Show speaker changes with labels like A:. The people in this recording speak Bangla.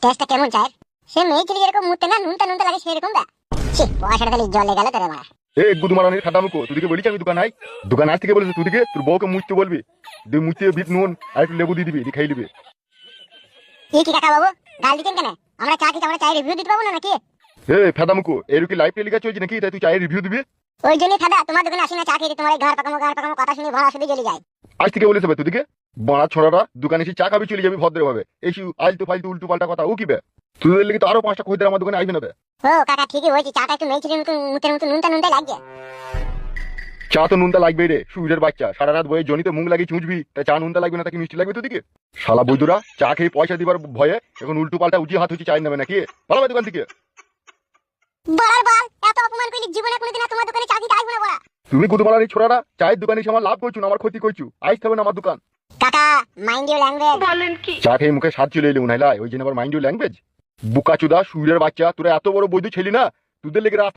A: টেস্টটা কেমন চায়? সে মেয়ে ছেলে যেরকম মুতে না নুনটা নুনটা লাগে সেরকম দা। ছি, পয়সাটা তাহলে জলে গেল তোর মা।
B: এ গুদু মারানির খাতা মুখো, তুদিকে বলিস আমি দোকান আই। দোকান আজ থেকে বলেছে তুদিকে তোর বউকে মুছতে বলবি, দিয়ে মুছতে বিট নুন আর একটু লেবু দিয়ে দিবি, দিয়ে খাই দিবি।
A: কি কি কাকা বাবু গাল দিতেন কেন? আমরা চা কি আমরা চায়ের রিভিউ দিতে পাবো না নাকি?
B: এ ফেদা মুখো, এর কি লাইভ টেলিকাস্ট চলছে নাকি তাই তুই চায়ের রিভিউ দিবি?
A: ওই জন্যই দাদা তোমার দোকানে আসি না চা খেতে, তোমার এই ঘর পাকামো কথা শুনে ভরা শুধু জ্বলে যায়।
B: আজ থেকে বলেছে তুদিকে বড়া ছড়াটা দোকানে এসে চা খাবি চলে যাবি ভদ্রভাবে, এসি আলতু ফালতু উল্টু পাল্টা কথা ও কি বে? তোদের লেগে তো আরো 5টা খরিদ্দার আমার দোকানে আসবে না বে।
A: ও কাকা ঠিকই হয়েছে, চাটা একটু মেয়ে ছেলের মতন মুতের মতন নুনটা নুনটাই লাগছে।
B: চা তো নুনটা লাগবেই রে, সুইরের বাচ্চা সারা রাত বয়ে জনিতে মুখ লাগিয়ে চুঁচবি, তাই চা নুনটা লাগবে না তাকে মিষ্টি লাগবে তোদিকে? শালা বৈদুরা চা খেয়ে পয়সা দিবার ভয়ে এখন উল্টু পাল্টা উঁচিয়ে হাত হচ্ছে চাই নেবে নাকি? ভালো দোকান থেকে
A: বলার বল, এত অপমান করলি জীবনে কোনোদিন আর তোমার দোকানে চা দিতে আসবো না বলা।
B: তুমি গুদুমারানি ছোড়ারা চায়ের দোকানে এসে আমার লাভ করছো না আমার ক্ষতি করছো, আইস হবে না আমার দোকান।
A: কাকা মাইন্ড ইউর ল্যাঙ্গুয়েজ।
C: বলেন কি?
B: চা খেয়ে মুখে স্বাদ চলে এলে উনাইলা ওই জন্য আবার মাইন্ড ইউ ল্যাঙ্গুয়েজ। বুকা চুদা সুইরের বাচ্চা তোরা এত বড় বৈধ ছেলি না, তোদের লেগে রাত